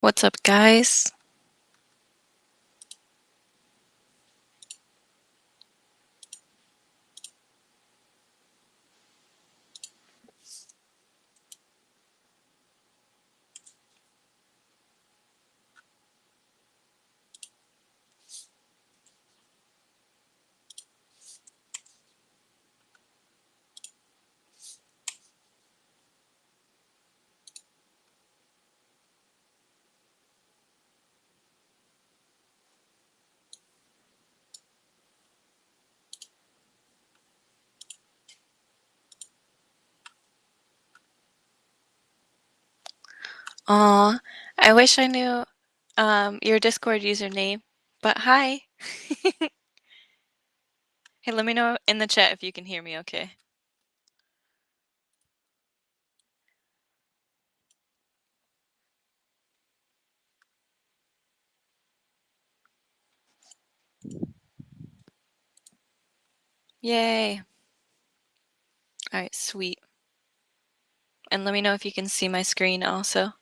What's up, guys? Aw, I wish I knew your Discord username, but hi. Hey, let me know in the chat if you can hear me okay. Yay. Alright, sweet. And let me know if you can see my screen also.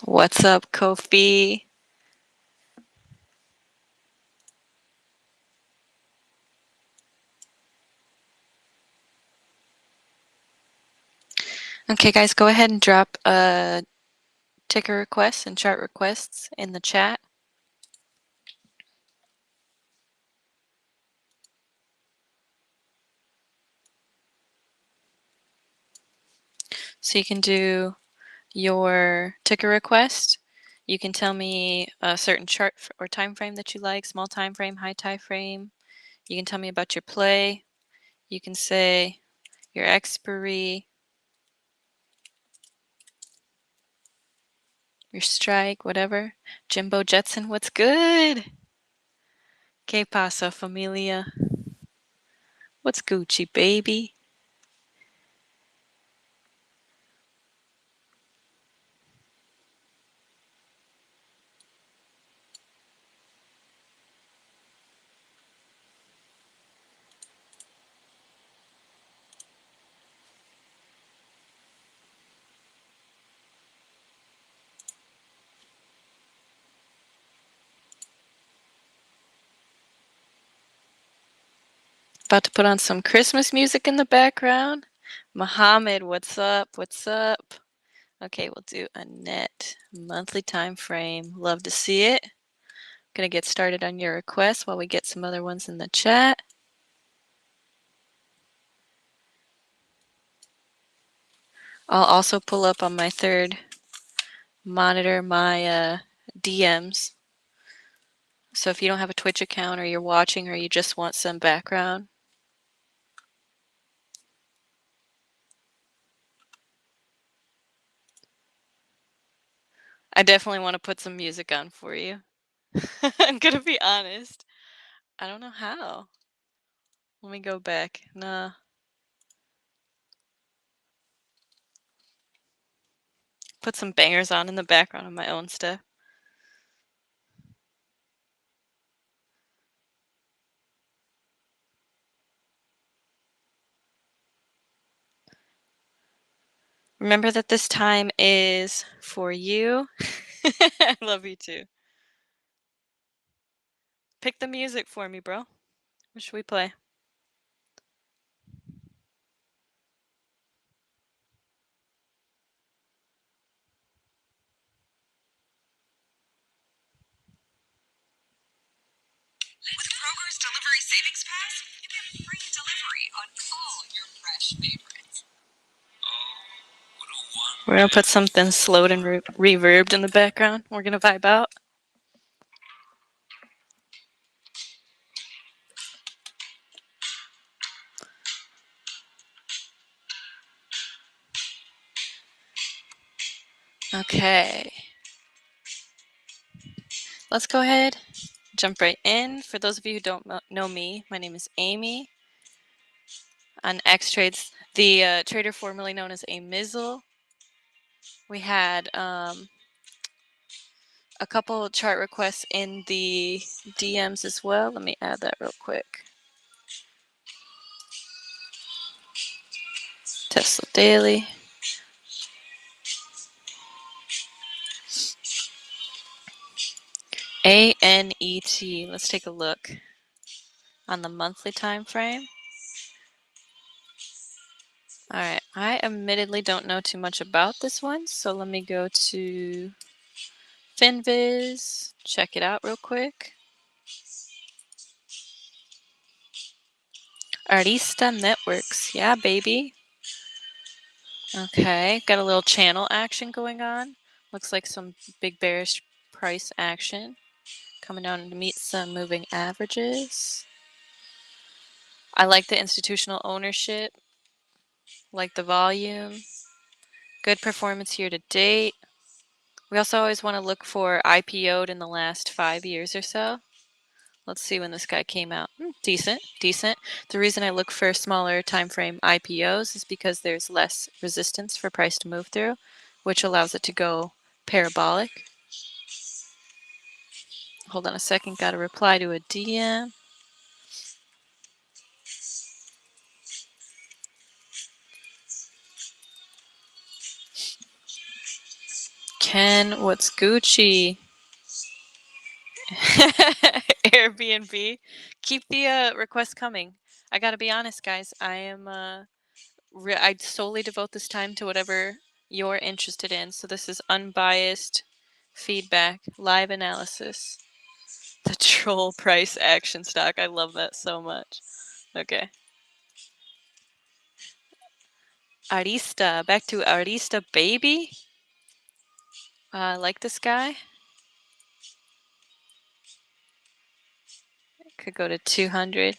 What's up, Kofi? Okay, guys, go ahead and drop ticker requests and chart requests in the chat. So you can do your ticker request. You can tell me a certain chart or time frame that you like, small time frame, high time frame. You can tell me about your play. You can say your expiry, your strike, whatever. Jimbo Jetson, what's good? Que pasa, familia? What's Gucci, baby? About to put on some Christmas music in the background. Muhammad, what's up? What's up? Okay, we'll do a net monthly time frame. Love to see it. Gonna get started on your requests while we get some other ones in the chat. I'll also pull up on my third monitor my DMs. So if you don't have a Twitch account or you're watching or you just want some background, I definitely want to put some music on for you. I'm gonna be honest. I don't know how. Let me go back. Nah. Put some bangers on in the background of my own stuff. Remember that this time is for you. I love you too. Pick the music for me, bro. What should we play? With Kroger's Delivery Savings Pass, you get free delivery on all your fresh favorites. We're gonna put something slowed and reverbed in the background. We're gonna vibe out. Okay. Let's go ahead, jump right in. For those of you who don't know me, my name is Amy. On X Trades, the trader formerly known as Amizzle. We had a couple chart requests in the DMs as well. Let me add that real quick. Tesla Daily. ANET. Let's take a look on the monthly time frame. Alright, I admittedly don't know too much about this one, so let me go to FinViz, check it out real quick. Arista Networks, yeah baby. Okay, got a little channel action going on. Looks like some big bearish price action. Coming down to meet some moving averages. I like the institutional ownership. Like the volume. Good performance here to date. We also always want to look for IPO'd in the last 5 years or so. Let's see when this guy came out. Decent, decent. The reason I look for smaller time frame IPOs is because there's less resistance for price to move through, which allows it to go parabolic. Hold on a second, got to reply to a DM. Ken, what's Gucci? Airbnb. Keep the requests coming. I gotta be honest, guys. I solely devote this time to whatever you're interested in. So this is unbiased feedback, live analysis. The troll price action stock. I love that so much. Okay. Arista. Back to Arista, baby. I like this guy. Could go to 200.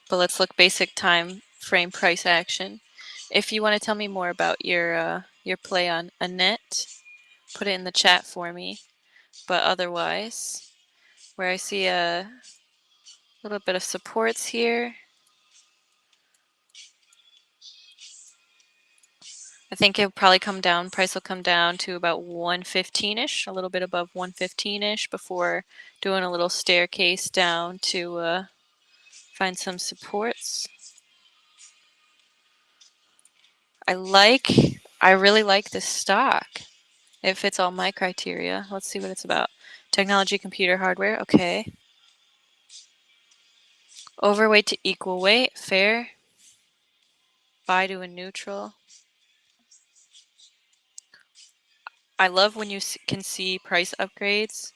But let's look basic time frame price action. If you want to tell me more about your play on Annette, put it in the chat for me. But otherwise, where I see a little bit of supports here, I think it'll probably come down, price will come down to about 115-ish, a little bit above 115-ish before doing a little staircase down to find some supports. I really like this stock. It fits all my criteria. Let's see what it's about. Technology, computer, hardware, okay. Overweight to equal weight, fair. Buy to a neutral. I love when you can see price upgrades.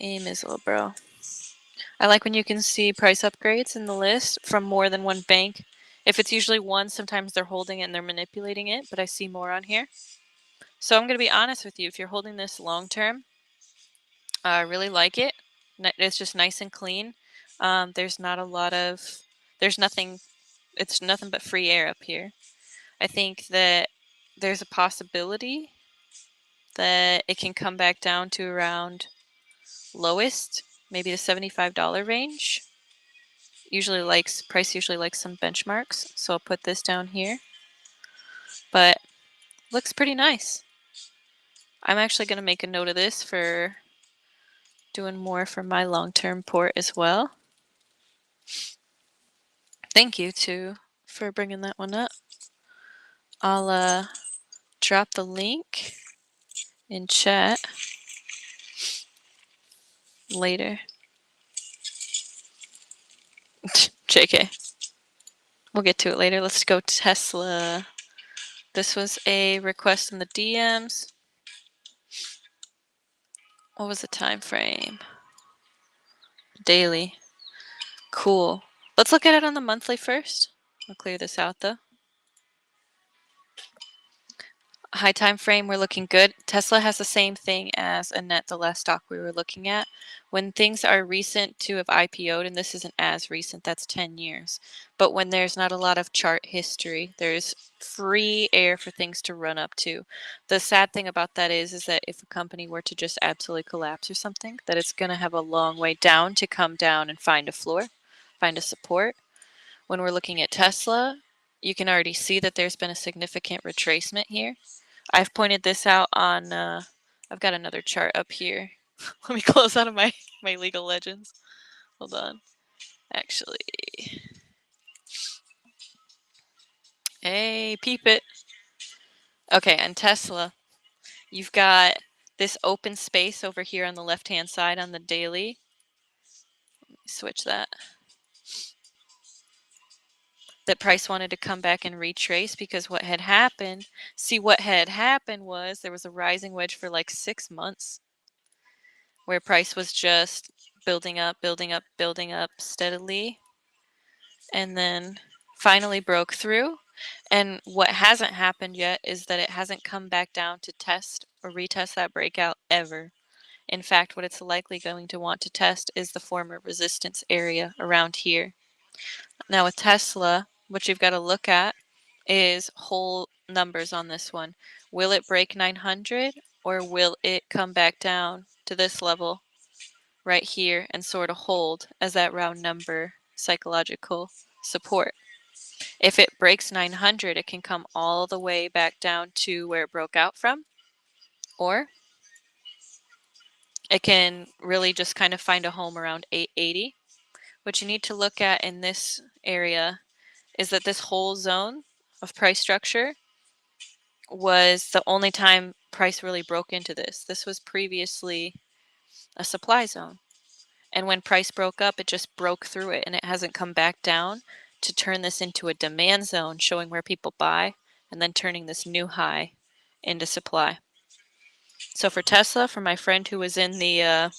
Amizzle, bro. I like when you can see price upgrades in the list from more than one bank. If it's usually one, sometimes they're holding it and they're manipulating it, but I see more on here. So I'm going to be honest with you. If you're holding this long term, I really like it. It's just nice and clean. There's not a lot of, there's nothing, it's nothing but free air up here. I think that there's a possibility that it can come back down to around lowest, maybe the $75 range. Price usually likes some benchmarks, so I'll put this down here. But looks pretty nice. I'm actually going to make a note of this for doing more for my long-term port as well. Thank you too for bringing that one up. I'll drop the link in chat later. JK. We'll get to it later. Let's go Tesla. This was a request in the DMs. What was the time frame? Daily. Cool. Let's look at it on the monthly first. I'll clear this out though. High time frame, we're looking good. Tesla has the same thing as Annette, the last stock we were looking at. When things are recent to have IPO'd, and this isn't as recent, that's 10 years. But when there's not a lot of chart history, there's free air for things to run up to. The sad thing about that is that if a company were to just absolutely collapse or something, that it's going to have a long way down to come down and find a floor, find a support. When we're looking at Tesla, you can already see that there's been a significant retracement here. I've pointed this out on, I've got another chart up here. Let me close out of my League of Legends. Hold on. Actually, hey, peep it. Okay, and Tesla, you've got this open space over here on the left-hand side on the daily. Let me switch that. That price wanted to come back and retrace because what had happened, was there was a rising wedge for like 6 months where price was just building up, building up, building up steadily, and then finally broke through. And what hasn't happened yet is that it hasn't come back down to test or retest that breakout ever. In fact, what it's likely going to want to test is the former resistance area around here. Now with Tesla, what you've got to look at is whole numbers on this one. Will it break 900 or will it come back down to this level right here and sort of hold as that round number psychological support? If it breaks 900, it can come all the way back down to where it broke out from, or it can really just kind of find a home around 880. What you need to look at in this area is that this whole zone of price structure was the only time price really broke into this. This was previously a supply zone. And when price broke up, it just broke through it and it hasn't come back down to turn this into a demand zone, showing where people buy and then turning this new high into supply. So for Tesla, for my friend who was in the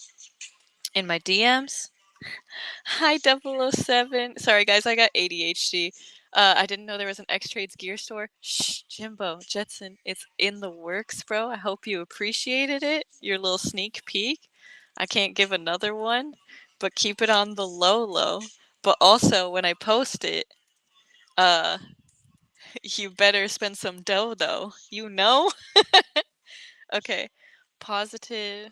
in my DMs, hi 007. Sorry guys, I got ADHD. I didn't know there was an X Trades gear store. Shh, Jimbo, Jetson, it's in the works, bro. I hope you appreciated it. Your little sneak peek. I can't give another one, but keep it on the low. But also, when I post it, uh, you better spend some dough, though. You know? Okay. Positive.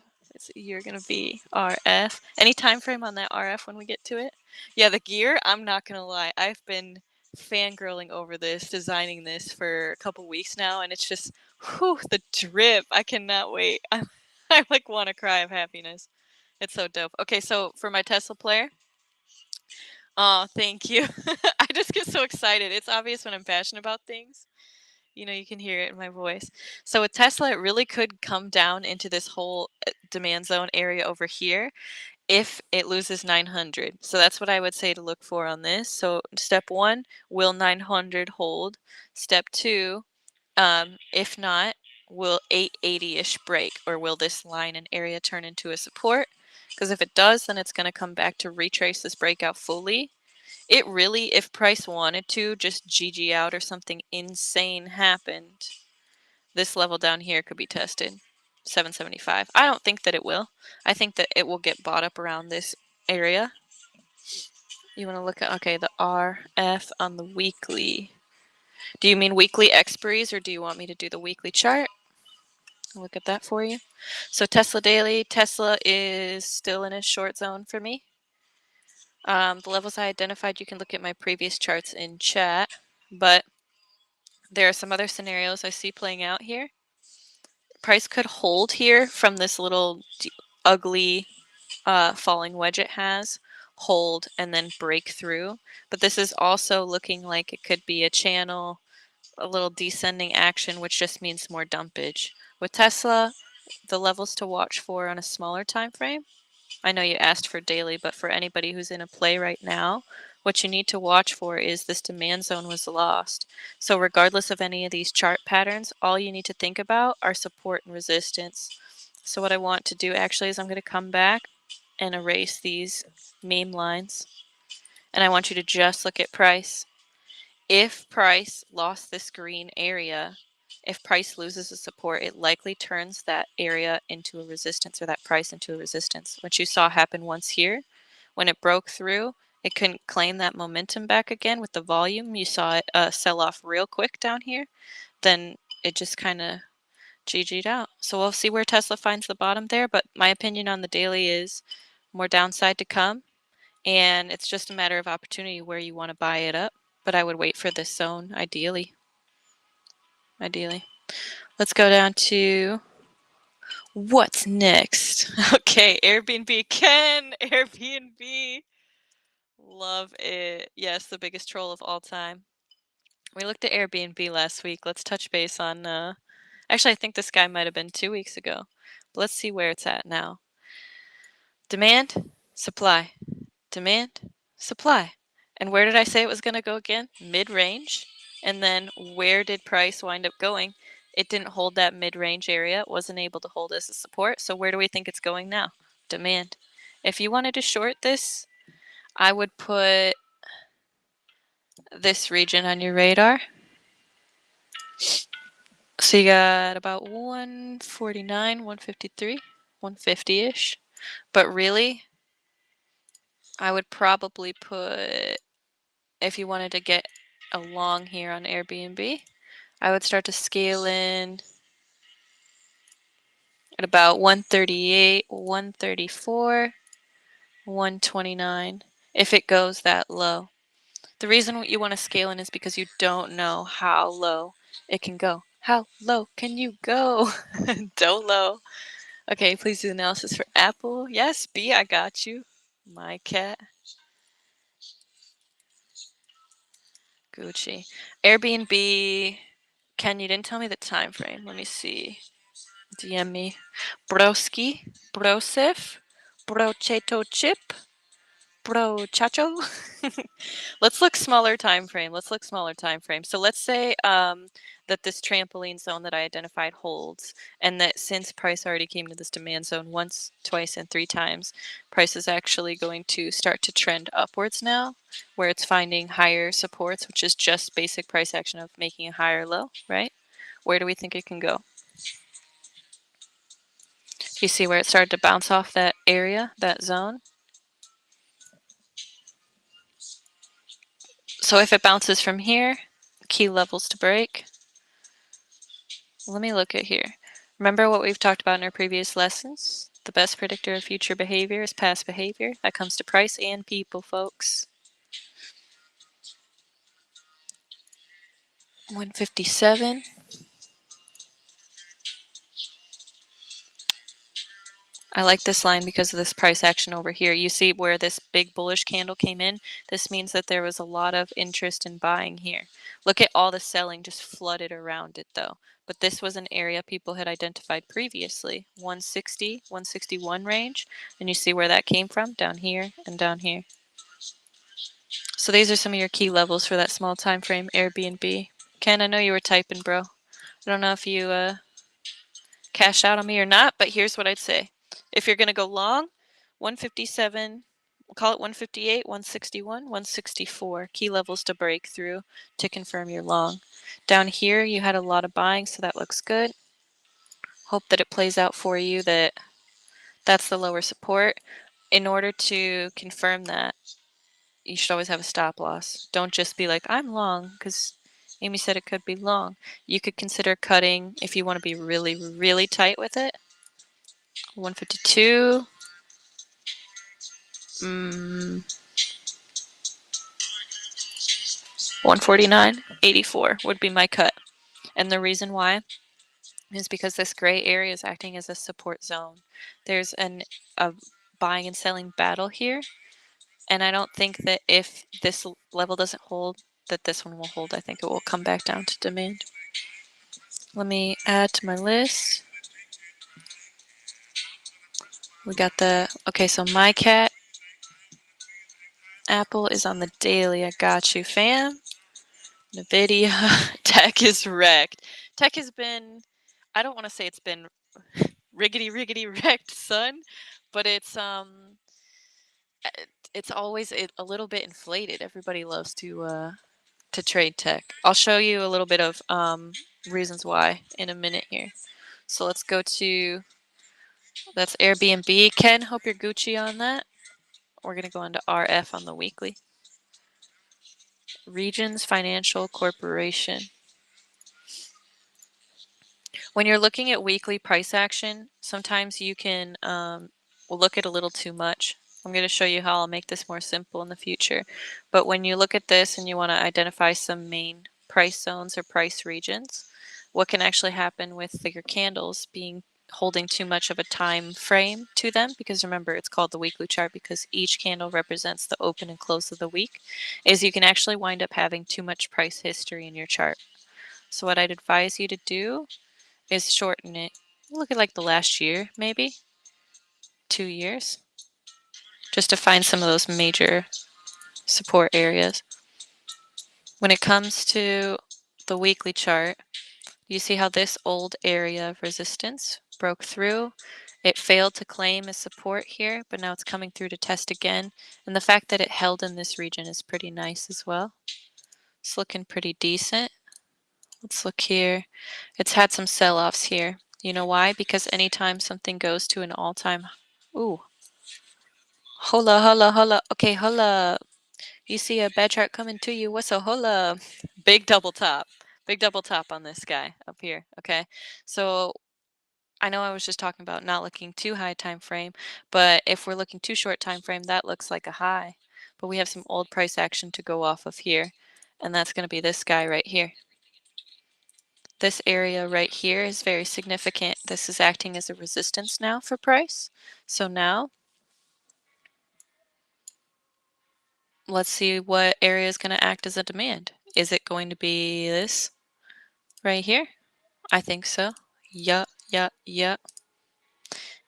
You're gonna be RF. Any time frame on that RF when we get to it? Yeah, the gear, I'm not gonna lie. I've been fangirling over this, designing this for a couple weeks now, and it's just whew, the drip. I cannot wait. I like wanna cry of happiness. It's so dope. Okay, so for my Tesla player, oh, thank you. I just get so excited. It's obvious when I'm passionate about things. You know, you can hear it in my voice. So with Tesla, it really could come down into this whole demand zone area over here if it loses 900. So that's what I would say to look for on this. So step one, will 900 hold? Step two, if not, will 880-ish break, or will this line and area turn into a support? Because if it does, then it's going to come back to retrace this breakout fully. It really, if price wanted to just GG out or something insane happened, this level down here could be tested. 775. I don't think that it will. I think that it will get bought up around this area. You want to look at, okay, the RF on the weekly. Do you mean weekly expiries or do you want me to do the weekly chart? I'll look at that for you. So Tesla daily, Tesla is still in a short zone for me. The levels I identified, you can look at my previous charts in chat, but there are some other scenarios I see playing out here. Price could hold here from this little ugly falling wedge it has, hold and then break through. But this is also looking like it could be a channel, a little descending action, which just means more dumpage. With Tesla, the levels to watch for on a smaller time frame, I know you asked for daily, but for anybody who's in a play right now, what you need to watch for is this demand zone was lost. So regardless of any of these chart patterns, all you need to think about are support and resistance. So what I want to do actually is I'm going to come back and erase these meme lines. And I want you to just look at price. If price lost this green area, If price loses a support, it likely turns that area into a resistance or that price into a resistance, which you saw happen once here. When it broke through, it couldn't claim that momentum back again with the volume. You saw it sell off real quick down here. Then it just kind of GG'd out. So we'll see where Tesla finds the bottom there. But my opinion on the daily is more downside to come. And it's just a matter of opportunity where you want to buy it up. But I would wait for this zone, ideally. Ideally. Let's go down to what's next. Okay, Airbnb. Ken, Airbnb. Love it. Yes, the biggest troll of all time. We looked at Airbnb last week. Let's touch base on, actually, I think this guy might have been 2 weeks ago. But let's see where it's at now. Demand, supply. Demand, supply. And where did I say it was going to go again? Mid-range. And then where did price wind up going? It didn't hold that mid-range area. It wasn't able to hold as a support. So where do we think it's going now? Demand. If you wanted to short this, I would put this region on your radar. So you got about 149, 153, 150-ish. But really, I would probably put, if you wanted to get a long here on Airbnb, I would start to scale in at about 138, 134, 129 if it goes that low. The reason you want to scale in is because you don't know how low it can go. How low can you go? Don't low. Okay, please do analysis for Apple. Yes, B, I got you. My cat. Gucci. Airbnb. Ken, you didn't tell me the time frame. Let me see. DM me. Broski. Brosif. Brocheto chip. Bro chacho. Let's look smaller time frame. Let's look smaller time frame. So let's say that this trampoline zone that I identified holds, and that since price already came to this demand zone once, twice, and 3 times, price is actually going to start to trend upwards now, where it's finding higher supports, which is just basic price action of making a higher low, right? Where do we think it can go? You see where it started to bounce off that area, that zone? So if it bounces from here, key levels to break. Let me look at here. Remember what we've talked about in our previous lessons? The best predictor of future behavior is past behavior. That comes to price and people, folks. 157. I like this line because of this price action over here. You see where this big bullish candle came in? This means that there was a lot of interest in buying here. Look at all the selling just flooded around it though. But this was an area people had identified previously, 160, 161 range. And you see where that came from? Down here and down here. So these are some of your key levels for that small time frame Airbnb. Ken, I know you were typing, bro. I don't know if you cash out on me or not, but here's what I'd say. If you're going to go long, 157, we'll call it 158, 161, 164. Key levels to break through to confirm you're long. Down here, you had a lot of buying, so that looks good. Hope that it plays out for you that that's the lower support. In order to confirm that, you should always have a stop loss. Don't just be like, I'm long, because Amy said it could be long. You could consider cutting if you want to be really, really tight with it. 152. 149, 84 would be my cut. And the reason why is because this gray area is acting as a support zone. There's a buying and selling battle here. And I don't think that if this level doesn't hold, that this one will hold. I think it will come back down to demand. Let me add to my list. We got okay, so my cat Apple is on the daily. I got you, fam. NVIDIA. Tech is wrecked. Tech has been, I don't want to say it's been riggedy wrecked, son, but it's always a little bit inflated. Everybody loves to trade tech. I'll show you a little bit of reasons why in a minute here. So let's go to, that's Airbnb. Ken, hope you're Gucci on that. We're going to go into RF on the weekly. Regions Financial Corporation. When you're looking at weekly price action, sometimes you can look at a little too much. I'm going to show you how I'll make this more simple in the future. But when you look at this and you want to identify some main price zones or price regions, what can actually happen with your candles being holding too much of a time frame to them, because remember it's called the weekly chart because each candle represents the open and close of the week, is you can actually wind up having too much price history in your chart. So what I'd advise you to do is shorten it. Look at like the last year, maybe 2 years, just to find some of those major support areas. When it comes to the weekly chart, you see how this old area of resistance broke through. It failed to claim as support here, but now it's coming through to test again. And the fact that it held in this region is pretty nice as well. It's looking pretty decent. Let's look here. It's had some sell-offs here. You know why? Because anytime something goes to an all-time, ooh, hola, hola, hola. Okay, hola. You see a bad chart coming to you. What's a hola? Big double top. Big double top on this guy up here. Okay. So I know I was just talking about not looking too high time frame, but if we're looking too short time frame, that looks like a high. But we have some old price action to go off of here, and that's going to be this guy right here. This area right here is very significant. This is acting as a resistance now for price. So now let's see what area is going to act as a demand. Is it going to be this right here? I think so. Yeah, yeah, yeah.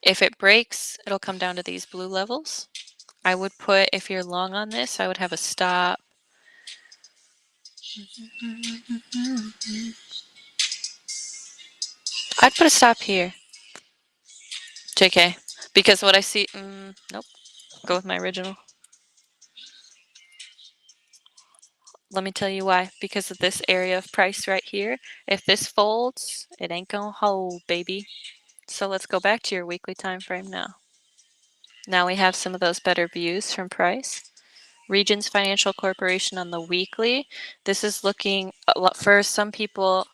If it breaks, it'll come down to these blue levels. I would put, if you're long on this, I would have a stop. I'd put a stop here. JK. Because what I see, nope. Go with my original. Let me tell you why. Because of this area of price right here. If this folds, it ain't gonna hold, baby. So let's go back to your weekly time frame now. Now we have some of those better views from price. Regions Financial Corporation on the weekly. This is looking, for some people,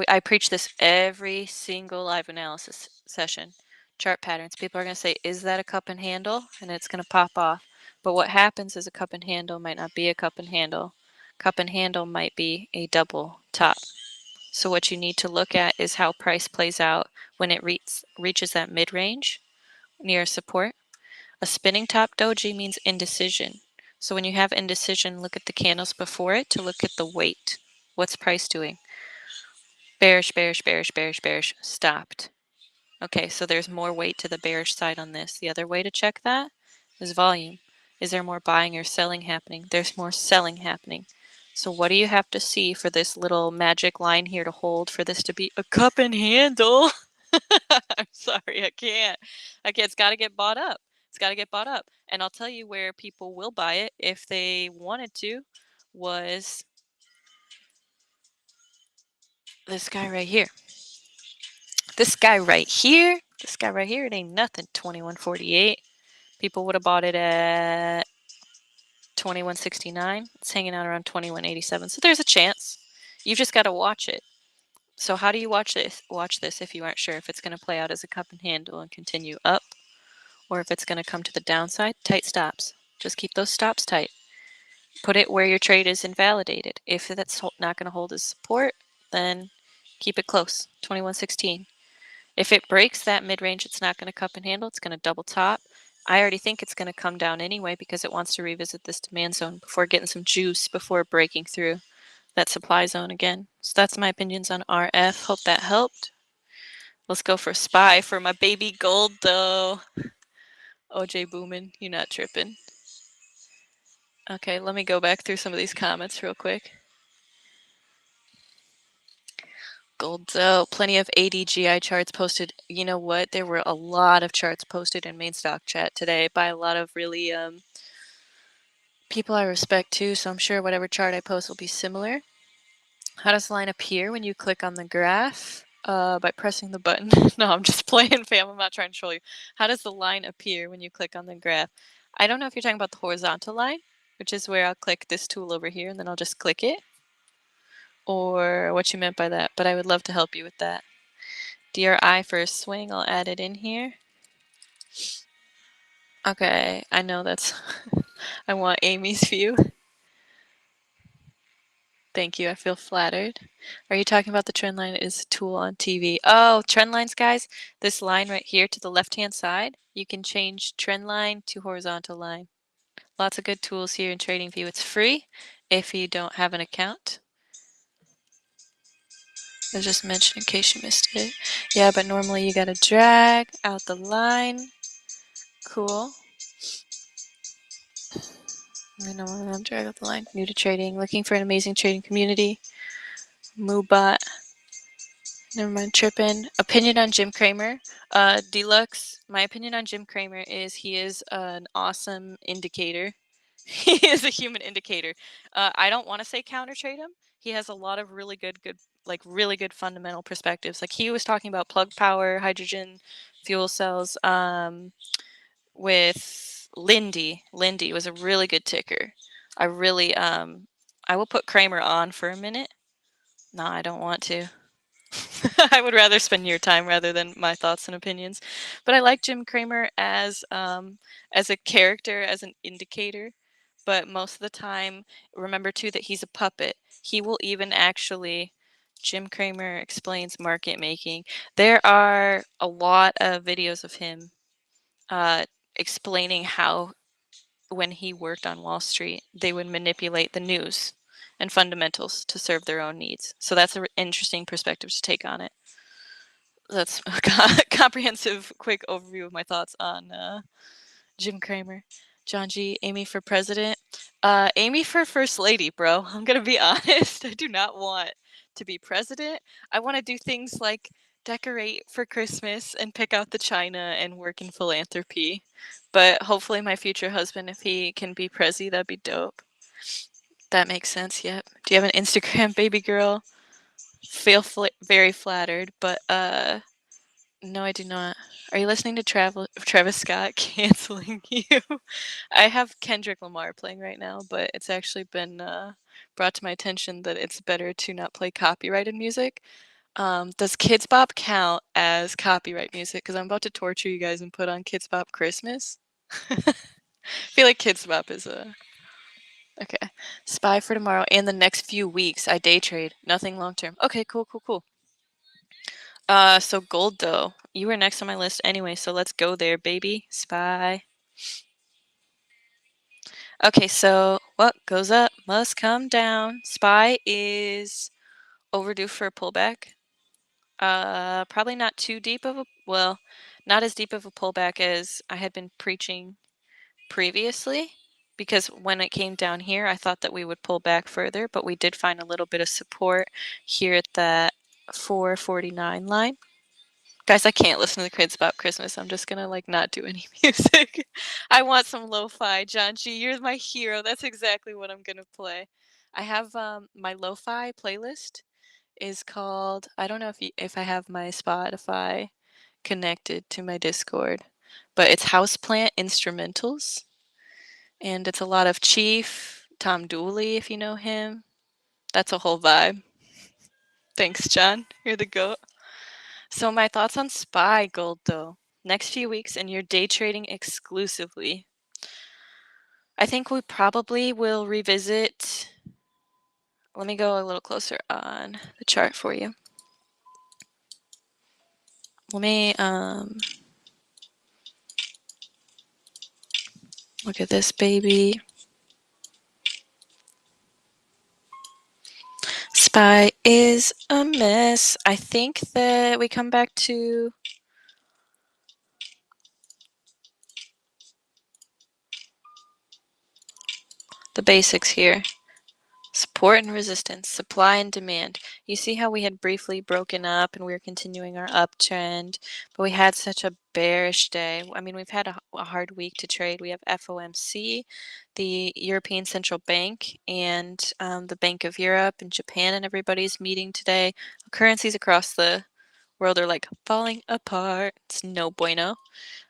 I preach this every single live analysis session. Chart patterns. People are going to say, is that a cup and handle? And it's going to pop off. But what happens is a cup and handle might not be a cup and handle. Cup and handle might be a double top. So what you need to look at is how price plays out when it reaches that mid-range near support. A spinning top doji means indecision. So when you have indecision, look at the candles before it to look at the weight. What's price doing? Bearish, bearish, bearish, bearish, bearish, stopped. Okay, so there's more weight to the bearish side on this. The other way to check that is volume. Is there more buying or selling happening? There's more selling happening. So what do you have to see for this little magic line here to hold for this to be a cup and handle? I'm sorry, I can't. It's got to get bought up. It's got to get bought up. And I'll tell you where people will buy it if they wanted to was this guy right here. This guy right here, it ain't nothing. 21.48. People would have bought it at 21.69. It's hanging out around 21.87. So there's a chance. You've just got to watch it. So how do you watch this? Watch this if you aren't sure if it's going to play out as a cup and handle and continue up, or if it's going to come to the downside. Tight stops. Just keep those stops tight. Put it where your trade is invalidated. If that's not going to hold as support, then keep it close. 21.16. If it breaks that mid-range, it's not going to cup and handle. It's going to double top. I already think it's going to come down anyway because it wants to revisit this demand zone before getting some juice before breaking through that supply zone again. So that's my opinions on RF. Hope that helped. Let's go for SPY for my baby gold though. OJ Boomin, you're not tripping. Okay, let me go back through some of these comments real quick. Goldo, plenty of ADGI charts posted. You know what? There were a lot of charts posted in main stock chat today by a lot of really people I respect too. So I'm sure whatever chart I post will be similar. How does the line appear when you click on the graph? By pressing the button. No, I'm just playing, fam. I'm not trying to show you. How does the line appear when you click on the graph? I don't know if you're talking about the horizontal line, which is where I'll click this tool over here and then I'll just click it, or what you meant by that, but I would love to help you with that. DRI for a swing, I'll add it in here. Okay, I know that's... I want Amy's view. Thank you, I feel flattered. Are you talking about the trend line is a tool on TV? Oh, trend lines, guys. This line right here to the left-hand side, you can change trend line to horizontal line. Lots of good tools here in TradingView. It's free if you don't have an account. I just mentioned in case you missed it. Yeah, but normally you gotta drag out the line. Cool. I know I'm drag out the line. New to trading, looking for an amazing trading community. Moobot. Never mind tripping. Opinion on Jim Cramer. Deluxe. My opinion on Jim Cramer is he is an awesome indicator. He is a human indicator. I don't want to say counter trade him. He has a lot of really good, really good fundamental perspectives. Like he was talking about plug power, hydrogen, fuel cells. With Lindy. Lindy was a really good ticker. I really I will put Kramer on for a minute. No, I don't want to. I would rather spend your time rather than my thoughts and opinions. But I like Jim Cramer as a character, as an indicator. But most of the time, remember too that he's a puppet. He will even actually... Jim Cramer explains market making. There are a lot of videos of him explaining how, when he worked on Wall Street, they would manipulate the news and fundamentals to serve their own needs. So that's an interesting perspective to take on it. That's a comprehensive, quick overview of my thoughts on Jim Cramer. John G. Amy for president. Amy for first lady, bro. I'm gonna be honest. I do not want to be president. I want to do things like decorate for Christmas and pick out the china and work in philanthropy. But hopefully my future husband, if he can be prezi, that'd be dope. That makes sense, yep. Do you have an Instagram, baby girl? Feel very flattered, but no, I do not. Are you listening to Travis Scott canceling you? I have Kendrick Lamar playing right now, but it's actually been brought to my attention that it's better to not play copyrighted music. Does Kids Bop count as copyright music? Because I'm about to torture you guys and put on Kids Bop Christmas. I feel like Kids Bop is a... Okay. Spy for tomorrow and the next few weeks. I day trade. Nothing long term. Okay, cool, cool, cool. So gold though. You were next on my list anyway, so let's go there, baby. Spy. Okay, so what goes up must come down. Spy is overdue for a pullback. Probably not too deep of a... well, not as deep of a pullback as I had been preaching previously, because when it came down here, I thought that we would pull back further, but we did find a little bit of support here at that 449 line. Guys, I can't listen to the Kids About Christmas. I'm just gonna like not do any music. I want some lo-fi. John G, you're my hero. That's exactly what I'm gonna play. I have my lo-fi playlist is called... I don't know if I have my Spotify connected to my Discord, but it's Houseplant Instrumentals, and it's a lot of Chief, Tom Dooley, if you know him. That's a whole vibe. Thanks, John. You're the goat. So my thoughts on SPY gold though. Next few weeks, and you're day trading exclusively. I think we probably will revisit... let me go a little closer on the chart for you. Let me look at this baby. SPY is a mess. I think that we come back to the basics here. Support and resistance, supply and demand. You see how we had briefly broken up and we were continuing our uptrend, but we had such a bearish day. I mean, we've had a hard week to trade. We have FOMC, the European Central Bank, and the Bank of Europe and Japan, and everybody's meeting today. Currencies across the world are like falling apart. It's no bueno.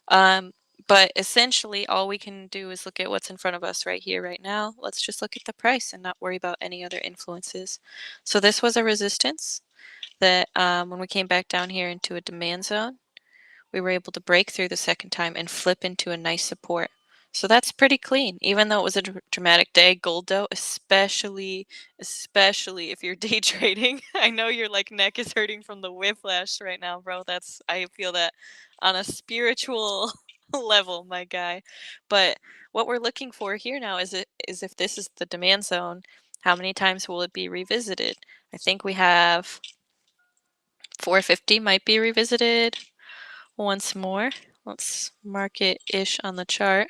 Um, but essentially, all we can do is look at what's in front of us right here, right now. Let's just look at the price and not worry about any other influences. So this was a resistance that when we came back down here into a demand zone, we were able to break through the second time and flip into a nice support. So that's pretty clean, even though it was a dramatic day. Gold though, especially if you're day trading. I know your like neck is hurting from the whiplash right now, bro. I feel that on a spiritual level, my guy. But what we're looking for here now is if this is the demand zone, how many times will it be revisited? I think we have 450 might be revisited once more. Let's mark it-ish on the chart.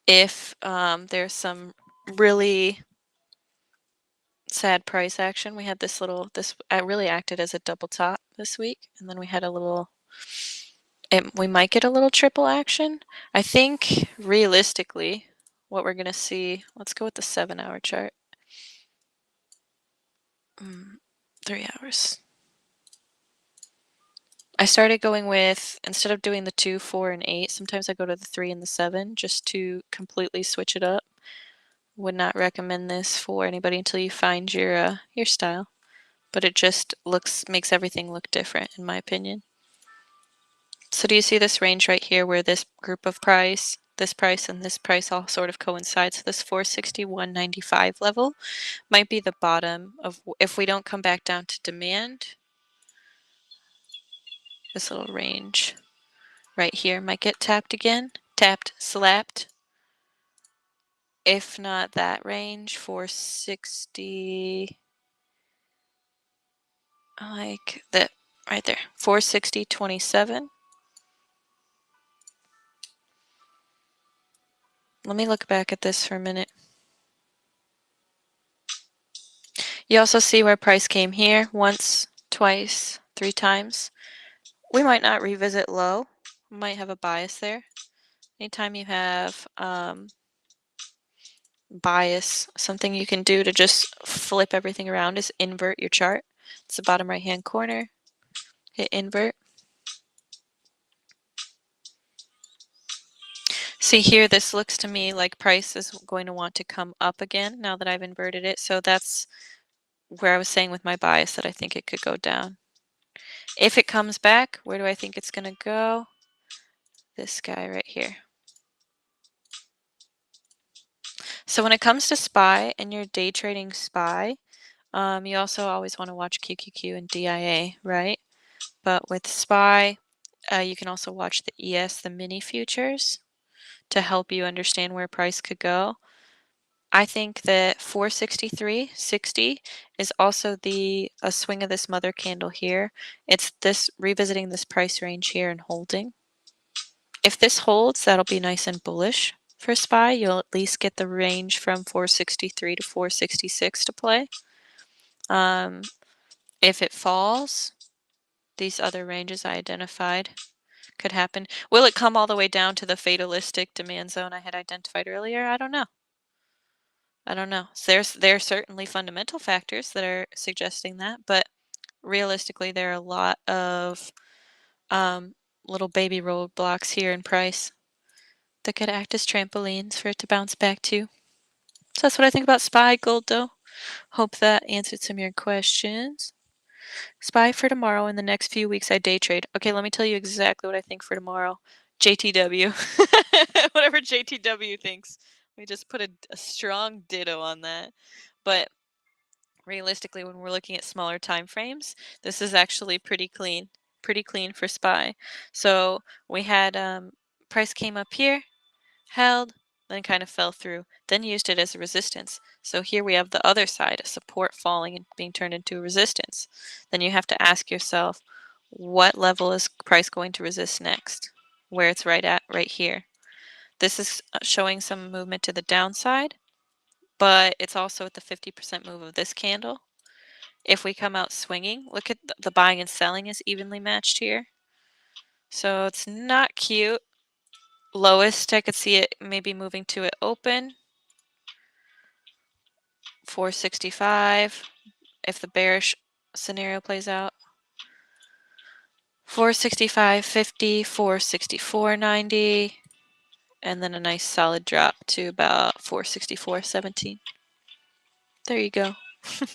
If there's some really sad price action, we had this really acted as a double top this week, and then we had we might get a little triple action. I think realistically, what we're gonna see, let's go with the 7-hour chart. 3 hours. I started going with, instead of doing the 2, 4, and 8, sometimes I go to the 3 and the 7 just to completely switch it up. Would not recommend this for anybody until you find your style, but it just makes everything look different in my opinion. So do you see this range right here where this group of price, this price, and this price all sort of coincide? So this 461.95 level might be the bottom of, if we don't come back down to demand, this little range right here might get tapped again, slapped. If not that range, 460, like that right there, 460.27. Let me look back at this for a minute. You also see where price came here once, twice, 3 times. We might not revisit low. We might have a bias there. Anytime you have bias, something you can do to just flip everything around is invert your chart. It's the bottom right hand corner. Hit invert. See here, this looks to me like price is going to want to come up again now that I've inverted it. So that's where I was saying with my bias that I think it could go down. If it comes back, where do I think it's going to go? This guy right here. So when it comes to SPY and you're day trading SPY, you also always want to watch QQQ and DIA, right? But with SPY, you can also watch the ES, the mini futures, to help you understand where price could go. I think that 463.60 is also a swing of this mother candle here. It's this revisiting this price range here and holding. If this holds, that'll be nice and bullish for SPY. You'll at least get the range from 463 to 466 to play. If it falls, these other ranges I identified could happen. Will it come all the way down to the fatalistic demand zone I had identified earlier? I don't know. I don't know. So there are certainly fundamental factors that are suggesting that, but realistically, there are a lot of little baby roadblocks here in price that could act as trampolines for it to bounce back to. So that's what I think about SPY gold, though. Hope that answered some of your questions. SPY for tomorrow. In the next few weeks, I day trade. Okay, let me tell you exactly what I think for tomorrow. JTW. Whatever JTW thinks. We just put a strong ditto on that. But realistically, when we're looking at smaller time frames, this is actually pretty clean for SPY. So we had price came up here, held, then kind of fell through, then used it as a resistance. So here we have the other side, a support falling and being turned into a resistance. Then you have to ask yourself, what level is price going to resist next? Where it's right here. This is showing some movement to the downside, but it's also at the 50% move of this candle. If we come out swinging, look at the buying and selling is evenly matched here. So it's not cute. Lowest, I could see it maybe moving to it open. 465 if the bearish scenario plays out. 465.50, 464.90, and then a nice solid drop to about 464.17. There you go.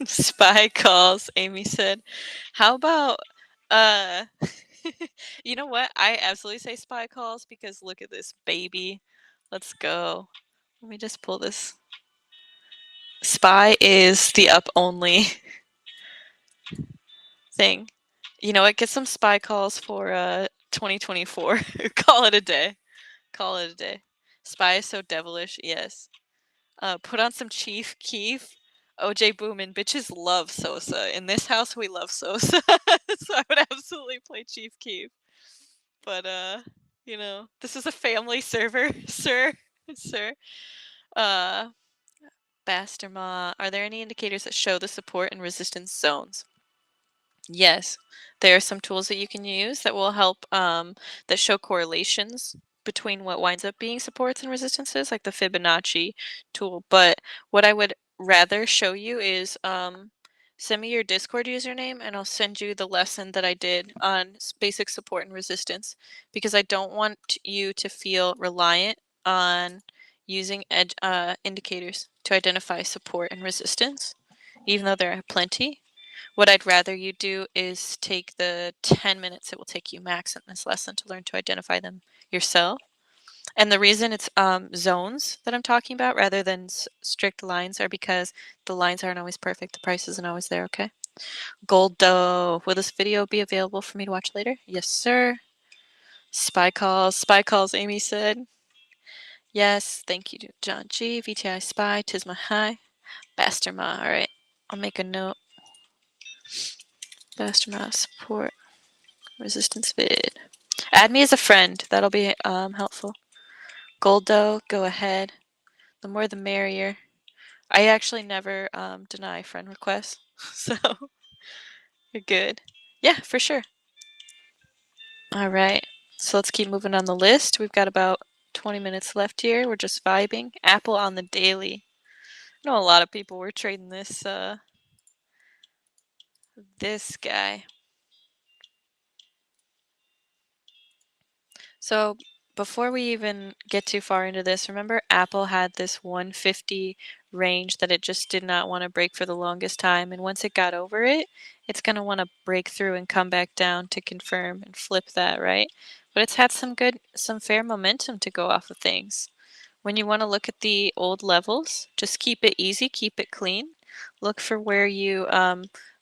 Spy calls, Amy said. How about you know what? I absolutely say spy calls because look at this baby. Let's go. Let me just pull this. Spy is the up only thing. You know what? Get some spy calls for 2024. Call it a day. Call it a day. Spy is so devilish. Yes. Put on some Chief Keef. OJ Boomin. Bitches love Sosa. In this house, we love Sosa. So I would absolutely play Chief Keef. But, this is a family server, sir. Sir. Uh, Basterma. Are there any indicators that show the support and resistance zones? Yes, there are some tools that you can use that will help that show correlations between what winds up being supports and resistances, like the Fibonacci tool. But what I would rather show you is send me your Discord username and I'll send you the lesson that I did on basic support and resistance because I don't want you to feel reliant on using indicators to identify support and resistance, even though there are plenty. What I'd rather you do is take the 10 minutes it will take you max in this lesson to learn to identify them yourself. And the reason it's zones that I'm talking about rather than strict lines are because the lines aren't always perfect. The price isn't always there, okay? Gold dough. Will this video be available for me to watch later? Yes, sir. Spy calls, Amy said. Yes, thank you to John G. VTI Spy, Tisma High, Basterma. All right, I'll make a note. Basterma support. Resistance vid. Add me as a friend. That'll be helpful. Goldo, go ahead. The more the merrier. I actually never deny friend requests, so you're good. Yeah, for sure. All right, so let's keep moving on the list. We've got about 20 minutes left here. We're just vibing. Apple on the daily. I know a lot of people were trading this this guy. So before we even get too far into this, remember Apple had this 150 range that it just did not want to break for the longest time. And once it got over it, it's going to want to break through and come back down to confirm and flip that, right? But it's had some fair momentum to go off of things. When you want to look at the old levels, just keep it easy, keep it clean. Look for where you,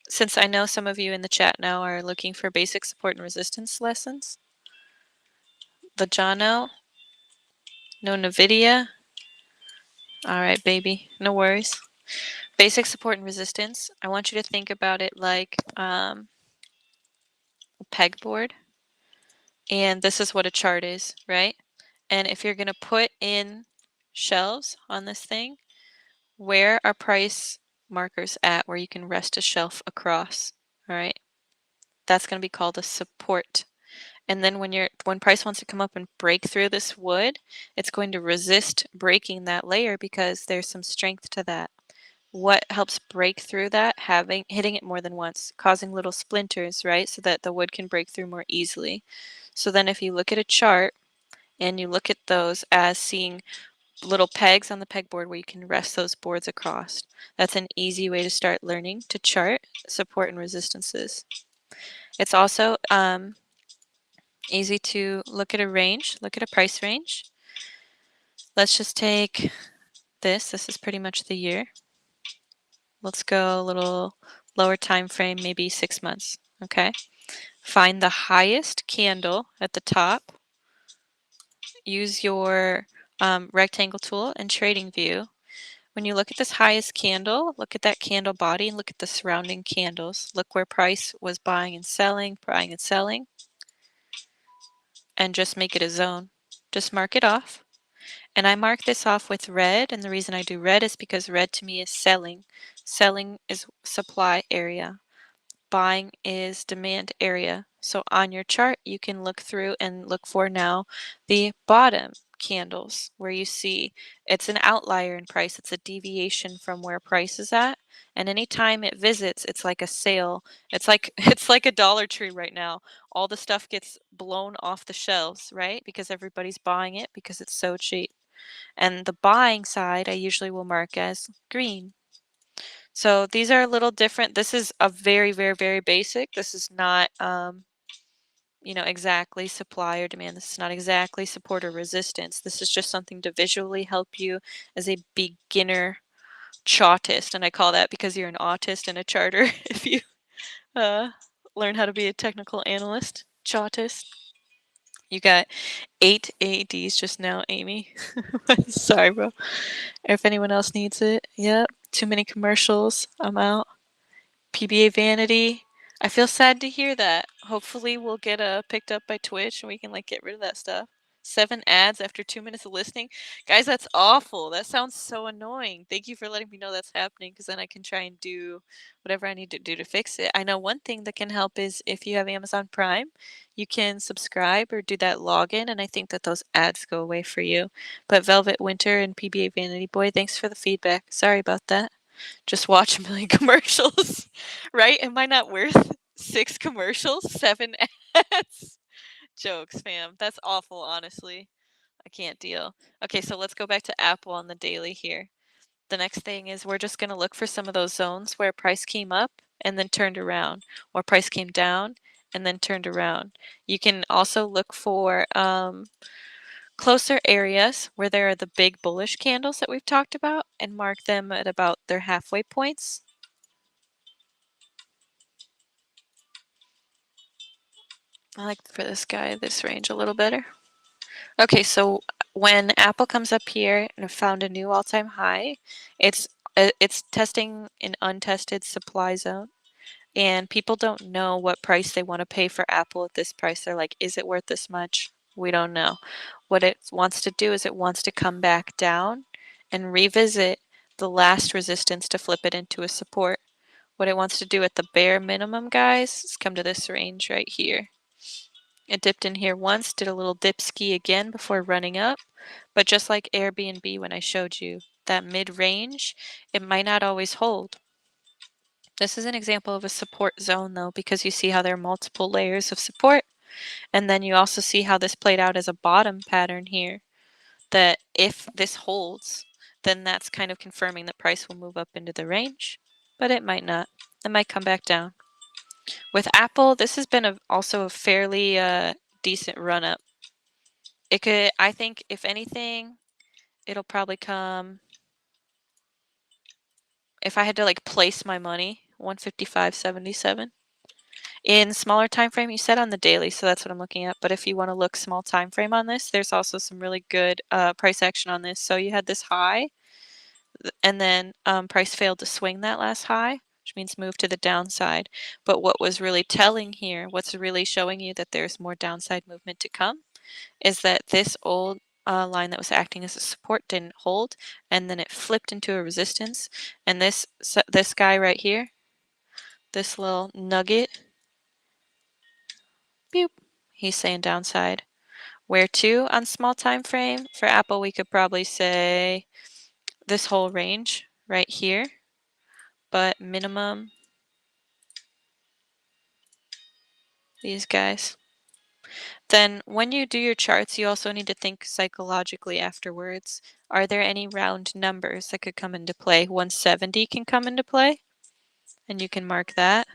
since I know some of you in the chat now are looking for basic support and resistance lessons, the Jono, no NVIDIA. All right, baby, no worries. Basic support and resistance. I want you to think about it like a pegboard. And this is what a chart is, right? And if you're going to put in shelves on this thing, where are price markers at where you can rest a shelf across? All right. That's going to be called a support. And then when price wants to come up and break through this wood, it's going to resist breaking that layer because there's some strength to that. What helps break through that? Hitting it more than once, causing little splinters, right? So that the wood can break through more easily. So then if you look at a chart and you look at those as seeing little pegs on the pegboard where you can rest those boards across, that's an easy way to start learning to chart support and resistances. It's also easy to look at a range, look at a price range. Let's just take this. This is pretty much the year. Let's go a little lower time frame, maybe 6 months. Okay. Find the highest candle at the top. Use your rectangle tool and trading view. When you look at this highest candle, look at that candle body and look at the surrounding candles. Look where price was buying and selling, and just make it a zone. Just mark it off. And I mark this off with red, and the reason I do red is because red to me is selling. Selling is supply area. Buying is demand area. So on your chart, you can look through and look for now the bottom candles where you see it's an outlier in price. It's a deviation from where price is at. And anytime it visits, it's like a sale. It's like it's like a Dollar Tree right now. All the stuff gets blown off the shelves, right? Because everybody's buying it because it's so cheap. And the buying side, I usually will mark as green. So these are a little different. This is a very, very, very basic. This is not, exactly supply or demand. This is not exactly support or resistance. This is just something to visually help you as a beginner chartist. And I call that because you're an autist and a charter if you uh, learn how to be a technical analyst. Chartist. You got 8 ADs just now, Amy. Sorry, bro. If anyone else needs it, yep. Too many commercials. I'm out. PBA Vanity. I feel sad to hear that. Hopefully we'll get picked up by Twitch and we can like get rid of that stuff. 7 ads after 2 minutes of listening. Guys, that's awful. That sounds so annoying. Thank you for letting me know that's happening because then I can try and do whatever I need to do to fix it. I know one thing that can help is if you have Amazon Prime, you can subscribe or do that login and I think that those ads go away for you. But Velvet Winter and PBA Vanity Boy, thanks for the feedback. Sorry about that. Just watch a million commercials, right? Am I not worth 6 commercials, 7 ads? Jokes, fam. That's awful, honestly. I can't deal. Okay, so let's go back to Apple on the daily here. The next thing is we're just going to look for some of those zones where price came up and then turned around, or price came down and then turned around. You can also look for closer areas where there are the big bullish candles that we've talked about and mark them at about their halfway points. I like for this guy this range a little better. Okay, so when Apple comes up here and found a new all-time high, it's testing an untested supply zone, and people don't know what price they want to pay for Apple at this price. They're like, is it worth this much? We don't know. What it wants to do is it wants to come back down and revisit the last resistance to flip it into a support. What it wants to do at the bare minimum, guys, is come to this range right here. It dipped in here once, did a little dip ski again before running up, but just like Airbnb when I showed you, that mid-range, it might not always hold. This is an example of a support zone though, because you see how there are multiple layers of support, and then you also see how this played out as a bottom pattern here, that if this holds, then that's kind of confirming that price will move up into the range, but it might not. It might come back down. With Apple, this has been also a fairly decent run up. It could, I think, if anything, it'll probably come, if I had to like place my money, 155.77. In smaller time frame, you said on the daily, so that's what I'm looking at. But if you want to look small time frame on this, there's also some really good price action on this. So you had this high, and then price failed to swing that last high, which means move to the downside. But what was really telling here, what's really showing you that there's more downside movement to come, is that this old line that was acting as a support didn't hold, and then it flipped into a resistance. And this guy right here, this little nugget, boop, he's saying downside. Where to on small time frame? For Apple, we could probably say this whole range right here, but minimum these guys. Then when you do your charts, you also need to think psychologically afterwards. Are there any round numbers that could come into play? 170 can come into play, and you can mark that.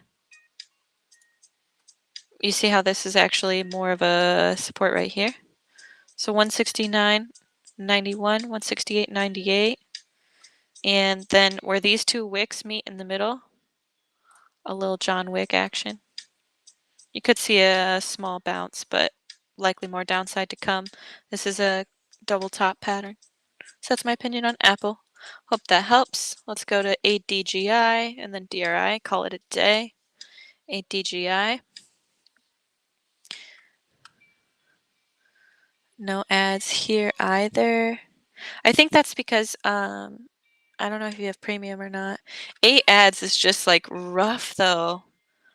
You see how this is actually more of a support right here? So 169.91, 168.98, and then where these two wicks meet in the middle, a little John Wick action. You could see a small bounce, but likely more downside to come. This is a double top pattern. So that's my opinion on Apple. Hope that helps. Let's go to ADGI and then DRI. Call it a day. ADGI. No ads here either. I think that's because I don't know if you have premium or not. 8 ads is just like rough though.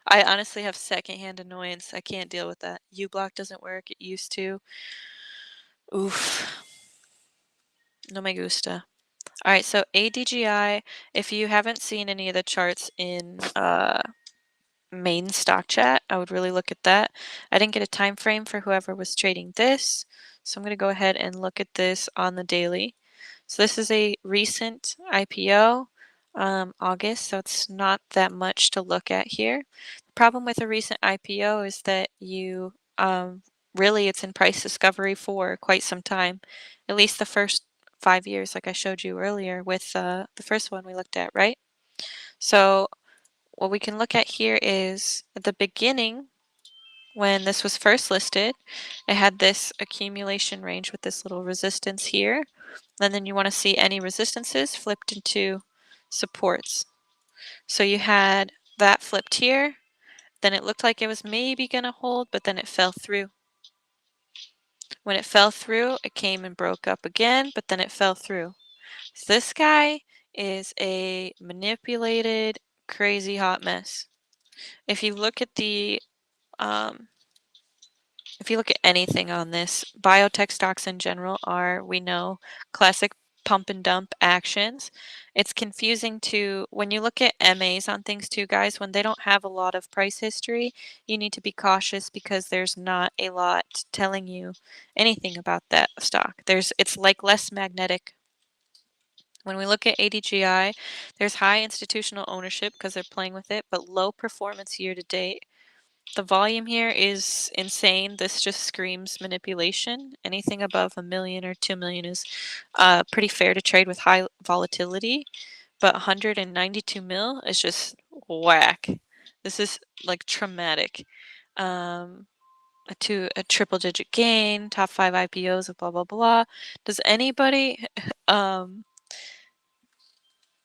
I honestly have secondhand annoyance. I can't deal with that. uBlock doesn't work. It used to. Oof. No me gusta. All right, so ADGI, if you haven't seen any of the charts in main stock chat, I would really look at that. I didn't get a time frame for whoever was trading this, so I'm going to go ahead and look at this on the daily. So this is a recent IPO, August, so it's not that much to look at here. The problem with a recent IPO is that you really it's in price discovery for quite some time, at least the first 5 years, like I showed you earlier with the first one we looked at, right? So what we can look at here is at the beginning, when this was first listed, it had this accumulation range with this little resistance here. And then you want to see any resistances flipped into supports. So you had that flipped here, then it looked like it was maybe going to hold, but then it fell through. When it fell through, it came and broke up again, but then it fell through. So this guy is a manipulated, crazy hot mess. If you look at the um, if you look at anything on this, biotech stocks in general are, we know, classic pump and dump actions. It's confusing to, when you look at MAs on things too, guys, when they don't have a lot of price history, you need to be cautious because there's not a lot telling you anything about that stock. It's like less magnetic. When we look at ADGI, there's high institutional ownership because they're playing with it, but low performance year to date. The volume here is insane. This just screams manipulation. Anything above 1 million or 2 million is pretty fair to trade with high volatility, but 192 mil is just whack. This is like traumatic. Um, a triple digit gain, top 5 IPOs of blah blah blah. Does anybody um,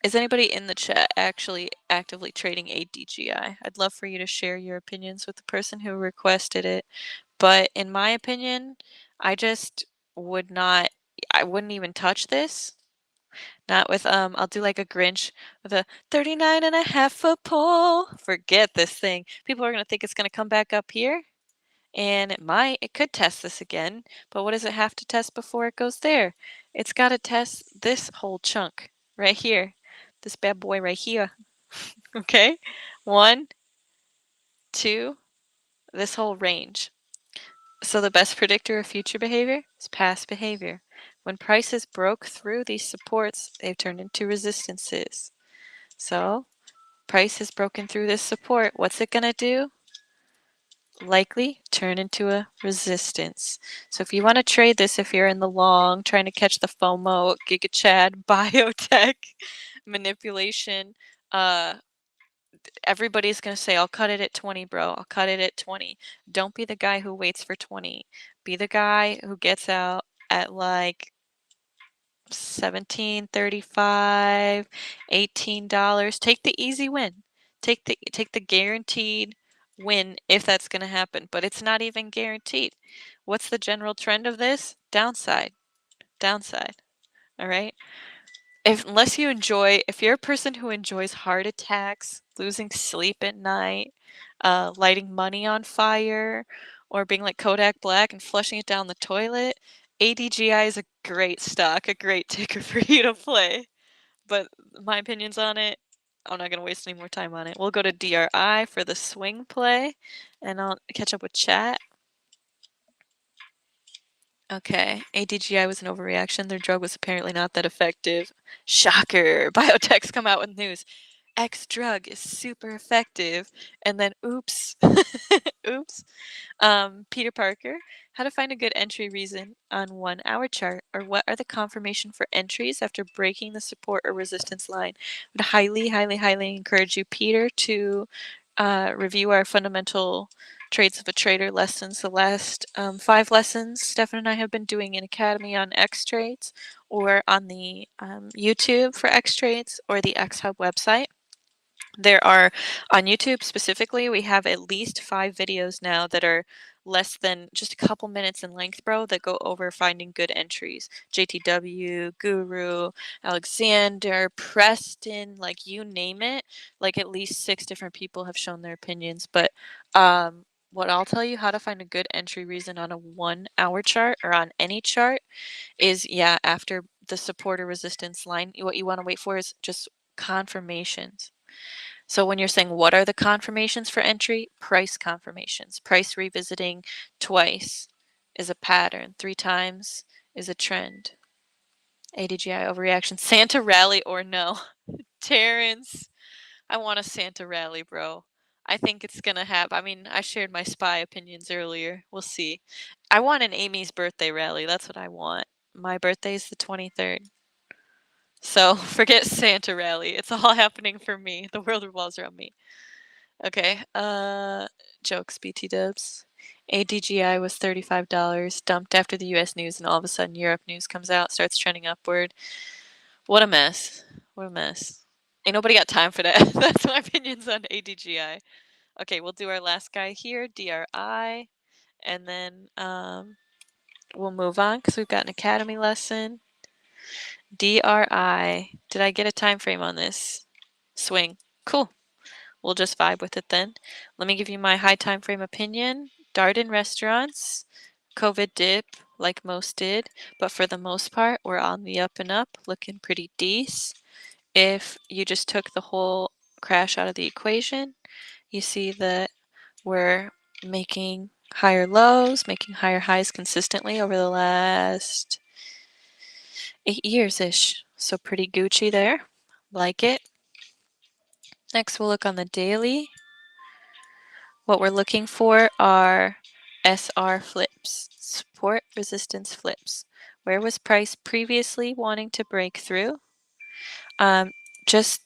is anybody in the chat actually actively trading ADGI? I'd love for you to share your opinions with the person who requested it. But in my opinion, I just would not, I wouldn't even touch this. Not with, I'll do like a Grinch with a 39.5 foot pole. Forget this thing. People are going to think it's going to come back up here. And it could test this again. But what does it have to test before it goes there? It's got to test this whole chunk right here. This bad boy right here. Okay? 1, 2, this whole range. So the best predictor of future behavior is past behavior. When prices broke through these supports, they've turned into resistances. So price has broken through this support. What's it going to do? Likely turn into a resistance. So if you want to trade this, if you're in the long, trying to catch the FOMO, Giga Chad, biotech, manipulation, everybody's going to say, I'll cut it at 20, bro. I'll cut it at 20. Don't be the guy who waits for 20. Be the guy who gets out at like 17.35, $18. Take the easy win. Take the guaranteed win if that's going to happen, but it's not even guaranteed. What's the general trend of this? Downside. Downside. All right? If you're a person who enjoys heart attacks, losing sleep at night, lighting money on fire, or being like Kodak Black and flushing it down the toilet, ADGI is a great stock, a great ticker for you to play. But my opinions on it, I'm not going to waste any more time on it. We'll go to DRI for the swing play, and I'll catch up with chat. Okay, ADGI was an overreaction. Their drug was apparently not that effective. Shocker! Biotechs come out with news. X drug is super effective, and then oops, oops. Peter Parker, how to find a good entry reason on 1 hour chart, or what are the confirmation for entries after breaking the support or resistance line? I would highly, highly, highly encourage you, Peter, to review our fundamental trades of a trader lessons. The last 5 lessons Stefan and I have been doing in Academy on X trades, or on the YouTube for X trades, or the X Hub website. There are, on YouTube specifically, we have at least 5 videos now that are less than just a couple minutes in length, bro, that go over finding good entries. JTW, Guru, Alexander, Preston, like you name it. Like at least 6 different people have shown their opinions. But what I'll tell you how to find a good entry reason on a 1 hour chart or on any chart is, yeah, after the support or resistance line, what you want to wait for is just confirmations. So when you're saying what are the confirmations for entry? Price confirmations. Price revisiting twice is a pattern. 3 times is a trend. ADGI overreaction. Santa rally or no? Terrence, I want a Santa rally, bro. I think it's gonna happen. I mean, I shared my SPY opinions earlier. We'll see. I want an Amy's birthday rally. That's what I want. My birthday's the 23rd. So forget Santa rally. It's all happening for me. The world revolves around me. Okay. Jokes, BT dubs. ADGI was $35, dumped after the US news, and all of a sudden Europe news comes out, starts trending upward. What a mess. What a mess. Ain't nobody got time for that. That's my opinions on ADGI. Okay, we'll do our last guy here, DRI, and then we'll move on because we've got an academy lesson. DRI. Did I get a time frame on this? Swing. Cool. We'll just vibe with it then. Let me give you my high time frame opinion. Darden restaurants, COVID dip, like most did, but for the most part, we're on the up and up, looking pretty decent. If you just took the whole crash out of the equation, you see that we're making higher lows, making higher highs consistently over the last 8 years-ish. So pretty Gucci there. Like it. Next, we'll look on the daily. What we're looking for are SR flips, support resistance flips. Where was price previously wanting to break through? Just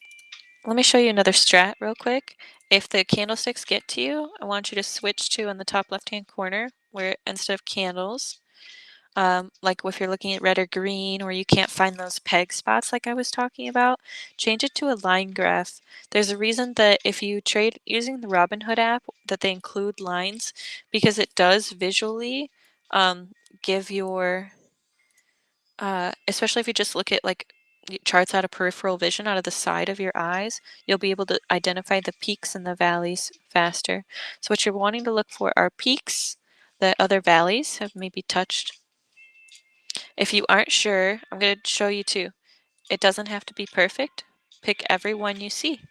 let me show you another strat real quick. If the candlesticks get to you, I want you to switch to in the top left-hand corner where instead of candles, like if you're looking at red or green or you can't find those peg spots like I was talking about, change it to a line graph. There's a reason that if you trade using the Robinhood app that they include lines because it does visually give your, especially if you just look at like charts out of peripheral vision out of the side of your eyes, you'll be able to identify the peaks and the valleys faster. So what you're wanting to look for are peaks that other valleys have maybe touched. If you aren't sure, I'm going to show you two. It doesn't have to be perfect. Pick every one you see.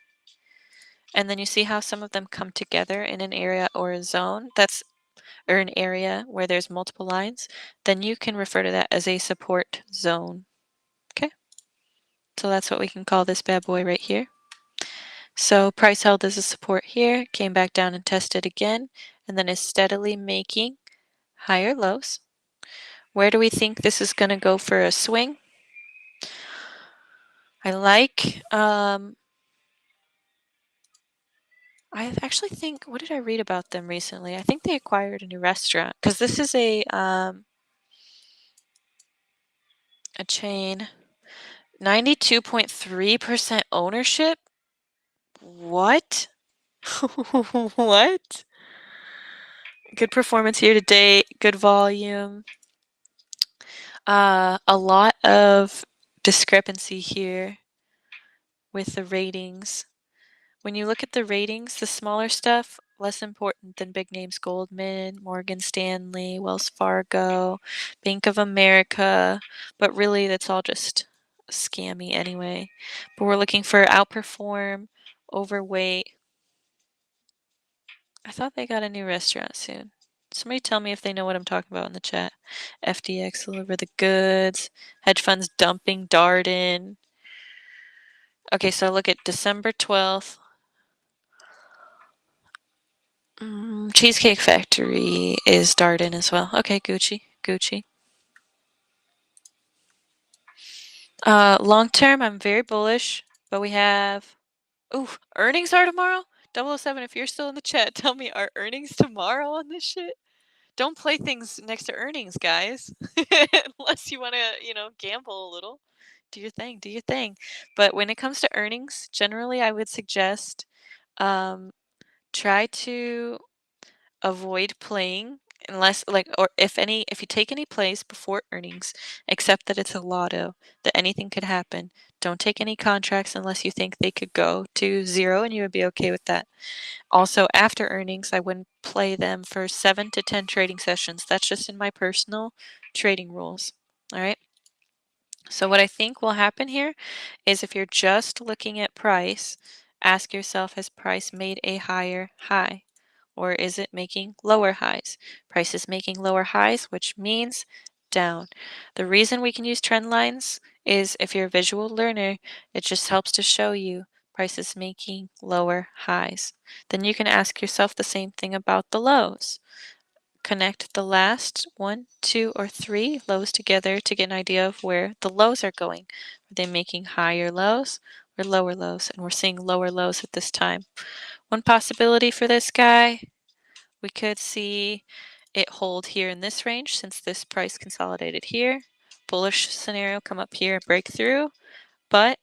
And then you see how some of them come together in an area or a zone or an area where there's multiple lines. Then you can refer to that as a support zone. Okay? So that's what we can call this bad boy right here. So price held as a support here, came back down and tested again, and then is steadily making higher lows. Where do we think this is going to go for a swing? I like, I actually think, what did I read about them recently? I think they acquired a new restaurant because this is a chain. 92.3% ownership? What? What? Good performance here to date, good volume. A lot of discrepancy here with the ratings. When you look at the ratings, the smaller stuff, less important than big names Goldman, Morgan Stanley, Wells Fargo, Bank of America, but really that's all just scammy anyway. But we're looking for outperform, overweight. I thought they got a new restaurant soon. Somebody tell me if they know what I'm talking about in the chat. FDX deliver the goods. Hedge funds dumping Darden. Okay, so look at December 12th. Cheesecake Factory is Darden as well. Okay, Gucci. Gucci. Long term, I'm very bullish, but we have. Ooh, earnings are tomorrow? 007, if you're still in the chat, tell me, are earnings tomorrow on this shit? Don't play things next to earnings, guys. Unless you want to, gamble a little. Do your thing, do your thing. But when it comes to earnings, generally I would suggest try to avoid playing unless like or if you take any plays before earnings, accept that it's a lotto, that anything could happen. Don't take any contracts unless you think they could go to zero and you would be okay with that. Also, after earnings, I wouldn't play them for 7 to 10 trading sessions. That's just in my personal trading rules. All right. So what I think will happen here is if you're just looking at price, ask yourself, has price made a higher high? Or is it making lower highs? Price is making lower highs, which means down. The reason we can use trend lines is if you're a visual learner, it just helps to show you price is making lower highs. Then you can ask yourself the same thing about the lows. Connect the last 1, 2, or 3 lows together to get an idea of where the lows are going. Are they making higher lows or lower lows? And we're seeing lower lows at this time. One possibility for this guy, we could see it hold here in this range since this price consolidated here. Bullish scenario, come up here and break through, and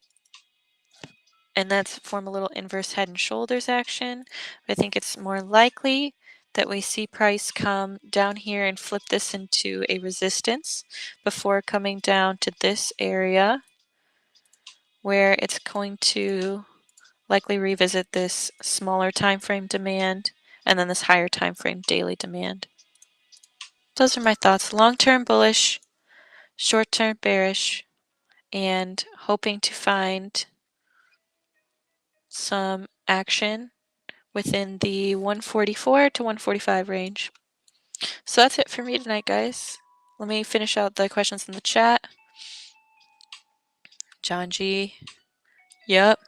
that's form a little inverse head and shoulders action. I think it's more likely that we see price come down here and flip this into a resistance before coming down to this area where it's going to likely revisit this smaller time frame demand and then this higher time frame daily demand. Those are my thoughts. Long-term bullish, short-term bearish, and hoping to find some action within the 144 to 145 range. So that's it for me tonight, guys. Let me finish out the questions in the chat. John G. Yep.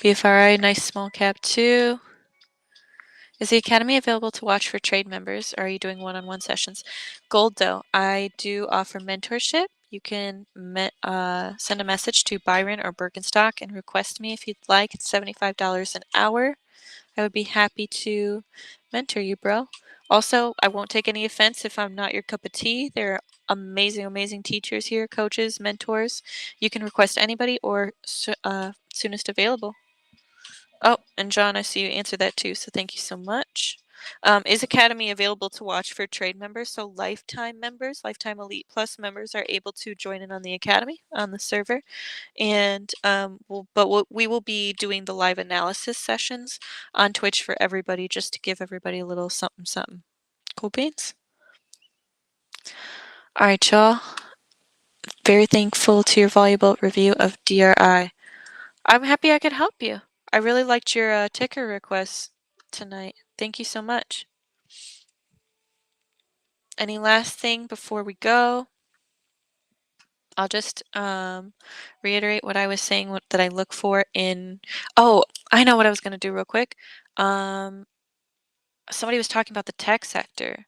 BFRI, nice small cap too. Is the Academy available to watch for trade members, or are you doing one-on-one sessions? Gold, though, I do offer mentorship. You can send a message to Byron or Birkenstock and request me if you'd like. It's $75 an hour. I would be happy to mentor you, bro. Also, I won't take any offense if I'm not your cup of tea. There are amazing, amazing teachers here, coaches, mentors. You can request anybody or soonest available. Oh, and John, I see you answered that too, so thank you so much. Is Academy available to watch for trade members? So lifetime members, Lifetime Elite Plus members are able to join in on the Academy on the server. And we will be doing the live analysis sessions on Twitch for everybody, just to give everybody a little something something. Cool beans. All right, y'all. Very thankful to your valuable review of DRI. I'm happy I could help you. I really liked your ticker requests tonight. Thank you so much. Any last thing before we go? I'll just reiterate what I was saying, that I look for in. Oh, I know what I was going to do real quick. Somebody was talking about the tech sector,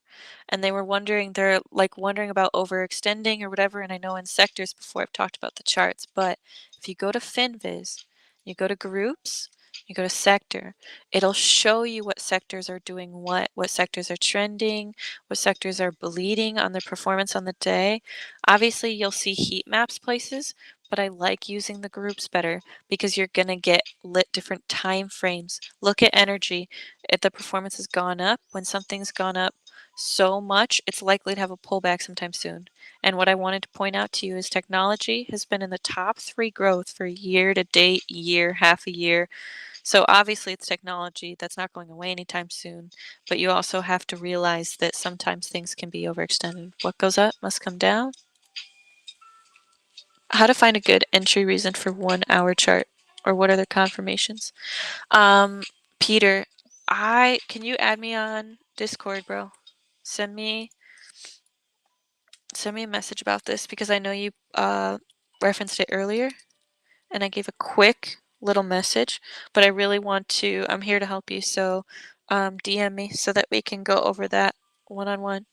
and they were wondering about overextending or whatever. And I know in sectors before I've talked about the charts, but if you go to FinViz, you go to groups, you go to sector, it'll show you what sectors are doing what sectors are trending, what sectors are bleeding on their performance on the day. Obviously, you'll see heat maps places, but I like using the groups better because you're going to get lit different time frames. Look at energy. If the performance has gone up, when something's gone up so much, it's likely to have a pullback sometime soon. And what I wanted to point out to you is technology has been in the top 3 growth for year to date, year, half a year. So obviously it's technology that's not going away anytime soon, but you also have to realize that sometimes things can be overextended. What goes up must come down. How to find a good entry reason for 1 hour chart, or what are the confirmations? Peter, can you add me on Discord, bro? Send me a message about this because I know you referenced it earlier, and I gave a quick little message, but I really want to. I'm here to help you, so DM me so that we can go over that one-on-one.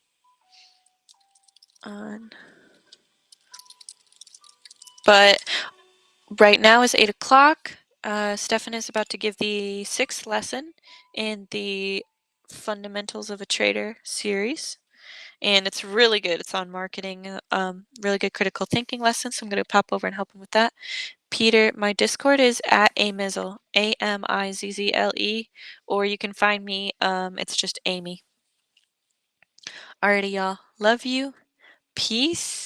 But right now is 8 o'clock. Stefan is about to give the 6th lesson in the Fundamentals of a Trader series. And it's really good. It's on marketing, really good critical thinking lesson. So I'm going to pop over and help him with that. Peter, my Discord is at Amizzle, Amizzle, or you can find me. It's just Amy. Alrighty, y'all. Love you. Peace.